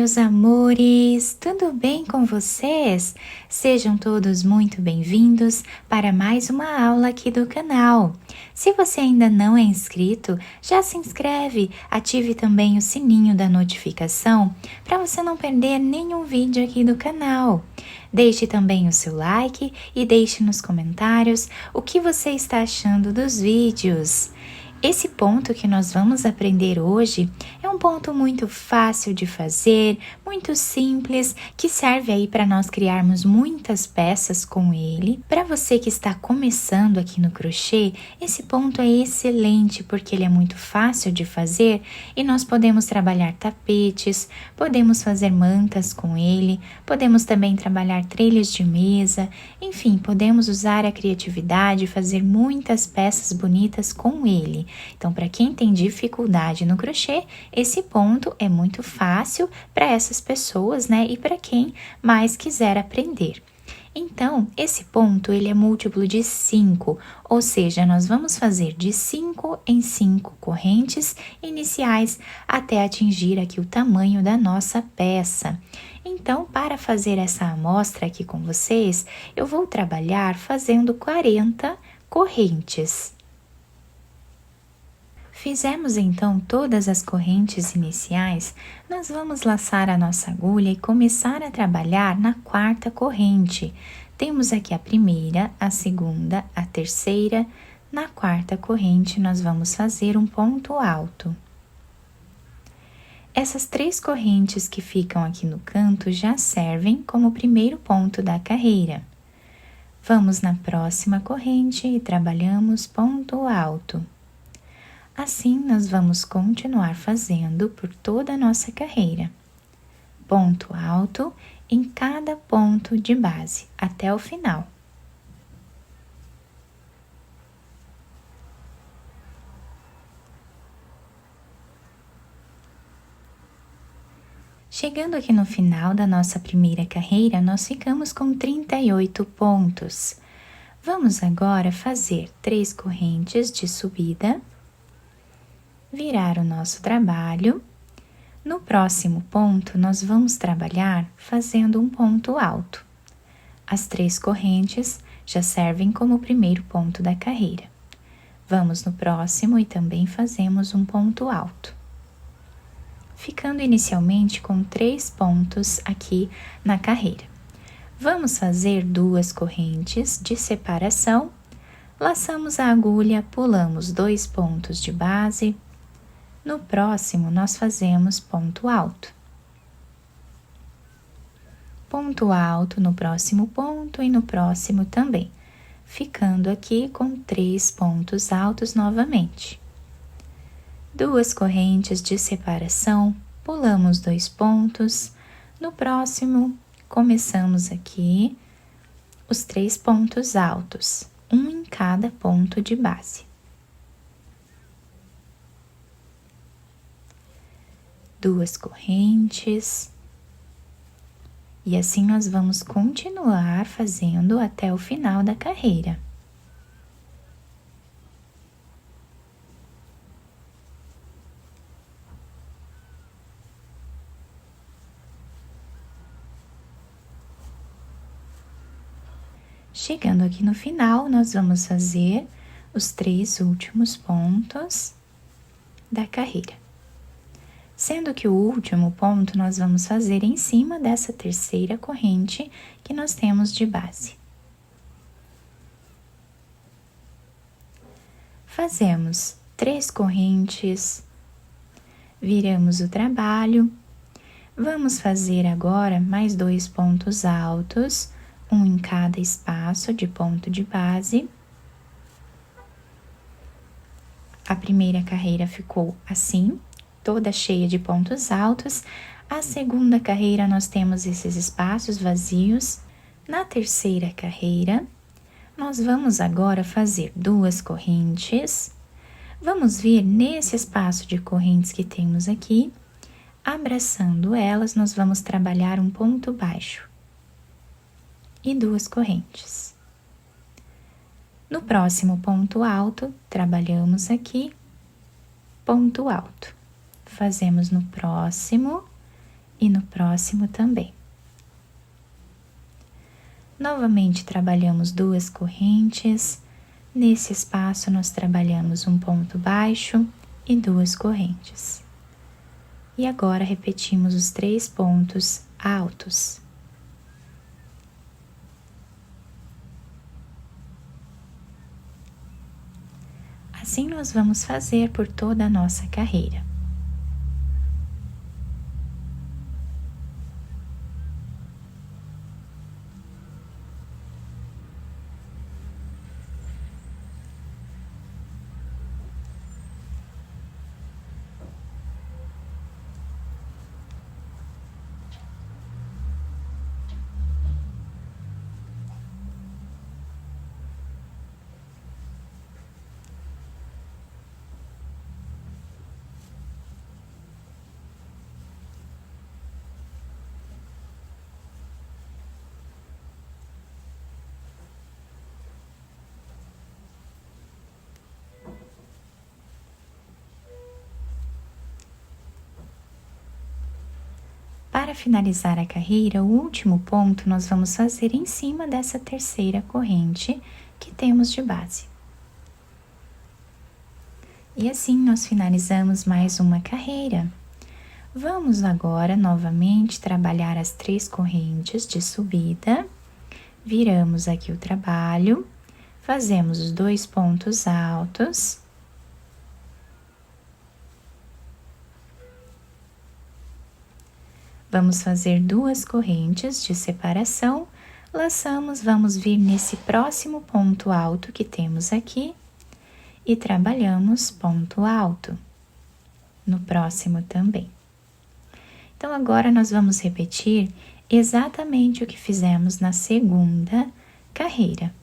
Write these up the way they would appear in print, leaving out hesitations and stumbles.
meus amores! Tudo bem com vocês? Sejam todos muito bem-vindos para mais uma aula aqui do canal. Se você ainda não é inscrito, já se inscreve, ative também o sininho da notificação para você não perder nenhum vídeo aqui do canal. Deixe também o seu like e deixe nos comentários o que você está achando dos vídeos. Esse ponto que nós vamos aprender hoje é um ponto muito fácil de fazer, muito simples, que serve aí para nós criarmos muitas peças com ele. Para você que está começando aqui no crochê, esse ponto é excelente porque ele é muito fácil de fazer e nós podemos trabalhar tapetes, podemos fazer mantas com ele, podemos também trabalhar trilhos de mesa, enfim, podemos usar a criatividade e fazer muitas peças bonitas com ele. Então, para quem tem dificuldade no crochê, esse ponto é muito fácil para essas pessoas, né? E para quem mais quiser aprender. Então, esse ponto ele é múltiplo de 5, ou seja, nós vamos fazer de 5 em 5 correntes iniciais até atingir aqui o tamanho da nossa peça. Então, para fazer essa amostra aqui com vocês, eu vou trabalhar fazendo 40 correntes. Fizemos então todas as correntes iniciais, nós vamos laçar a nossa agulha e começar a trabalhar na quarta corrente. Temos aqui a primeira, a segunda, a terceira. Na quarta corrente, nós vamos fazer um ponto alto. Essas 3 correntes que ficam aqui no canto já servem como o primeiro ponto da carreira. Vamos na próxima corrente e trabalhamos ponto alto. Assim, nós vamos continuar fazendo por toda a nossa carreira. Ponto alto em cada ponto de base, até o final. Chegando aqui no final da nossa primeira carreira, nós ficamos com 38 pontos. Vamos agora fazer 3 correntes de subida, virar o nosso trabalho. No próximo ponto, nós vamos trabalhar fazendo um ponto alto. As 3 correntes já servem como o primeiro ponto da carreira. Vamos no próximo e também fazemos um ponto alto. Ficando inicialmente com 3 pontos aqui na carreira. Vamos fazer 2 correntes de separação, laçamos a agulha, pulamos 2 pontos de base. No próximo, nós fazemos ponto alto. Ponto alto no próximo ponto e no próximo também, ficando aqui com 3 pontos altos novamente. 2 correntes de separação, pulamos 2 pontos. No próximo, começamos aqui os 3 pontos altos, um em cada ponto de base. 2 correntes, e assim nós vamos continuar fazendo até o final da carreira. Chegando aqui no final, nós vamos fazer os 3 últimos pontos da carreira. Sendo que o último ponto nós vamos fazer em cima dessa terceira corrente que nós temos de base. Fazemos 3 correntes, viramos o trabalho. Vamos fazer agora mais 2 pontos altos, um em cada espaço de ponto de base. A primeira carreira ficou assim, toda cheia de pontos altos. A segunda carreira nós temos esses espaços vazios. Na terceira carreira, nós vamos agora fazer 2 correntes. Vamos vir nesse espaço de correntes que temos aqui, abraçando elas, nós vamos trabalhar um ponto baixo e 2 correntes. No próximo ponto alto, trabalhamos aqui ponto alto. Fazemos no próximo e no próximo também. Novamente trabalhamos 2 correntes. Nesse espaço nós trabalhamos um ponto baixo e 2 correntes. E agora repetimos os 3 pontos altos. Assim nós vamos fazer por toda a nossa carreira. Para finalizar a carreira, o último ponto nós vamos fazer em cima dessa terceira corrente que temos de base. E assim nós finalizamos mais uma carreira. Vamos agora novamente trabalhar as 3 correntes de subida. Viramos aqui o trabalho, fazemos os 2 pontos altos. Vamos fazer 2 correntes de separação, laçamos, vamos vir nesse próximo ponto alto que temos aqui e trabalhamos ponto alto, no próximo também. Então, agora nós vamos repetir exatamente o que fizemos na segunda carreira.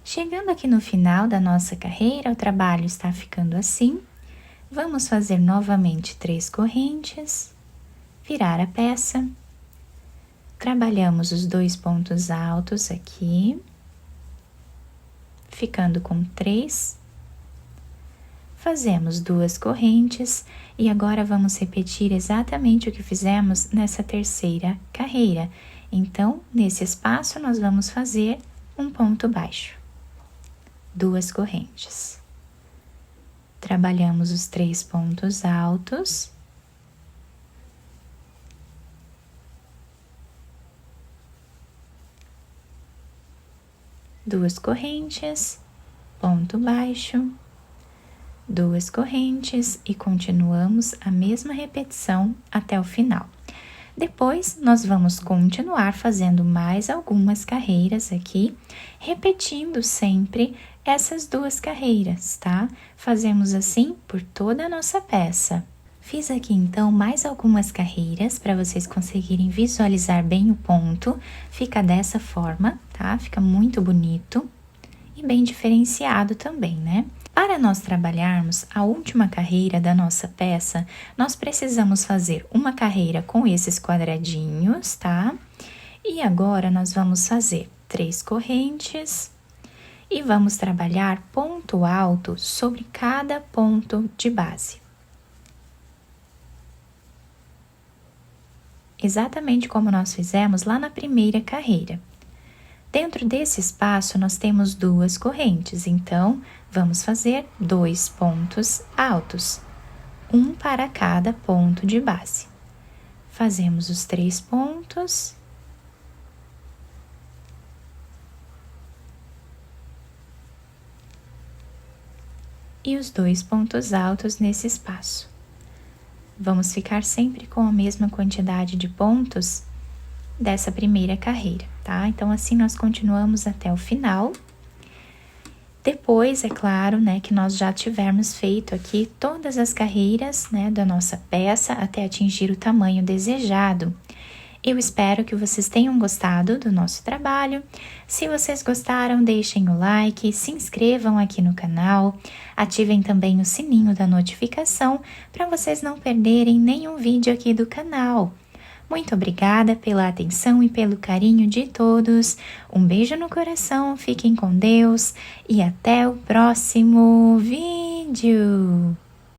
Chegando aqui no final da nossa carreira, o trabalho está ficando assim. Vamos fazer novamente 3 correntes, virar a peça. Trabalhamos os 2 pontos altos aqui, ficando com 3. Fazemos 2 correntes e agora vamos repetir exatamente o que fizemos nessa terceira carreira. Então, nesse espaço, nós vamos fazer um ponto baixo. 2 correntes. Trabalhamos os 3 pontos altos. Duas correntes, ponto baixo, 2 correntes e continuamos a mesma repetição até o final. Depois, nós vamos continuar fazendo mais algumas carreiras aqui, repetindo sempre essas 2 carreiras, tá? Fazemos assim por toda a nossa peça. Fiz aqui então mais algumas carreiras para vocês conseguirem visualizar bem o ponto. Fica dessa forma, tá? Fica muito bonito e bem diferenciado também, né? Para nós trabalharmos a última carreira da nossa peça, nós precisamos fazer uma carreira com esses quadradinhos, tá? E agora nós vamos fazer 3 correntes e vamos trabalhar ponto alto sobre cada ponto de base. Exatamente como nós fizemos lá na primeira carreira. Dentro desse espaço, nós temos 2 correntes, então, vamos fazer 2 pontos altos, um para cada ponto de base. Fazemos os 3 pontos. E os 2 pontos altos nesse espaço. Vamos ficar sempre com a mesma quantidade de pontos dessa primeira carreira, tá? Então, assim nós continuamos até o final. Depois, é claro, né, que nós já tivermos feito aqui todas as carreiras, né, da nossa peça até atingir o tamanho desejado. Eu espero que vocês tenham gostado do nosso trabalho. Se vocês gostaram, deixem o like, se inscrevam aqui no canal, ativem também o sininho da notificação para vocês não perderem nenhum vídeo aqui do canal. Muito obrigada pela atenção e pelo carinho de todos. Um beijo no coração, fiquem com Deus e até o próximo vídeo!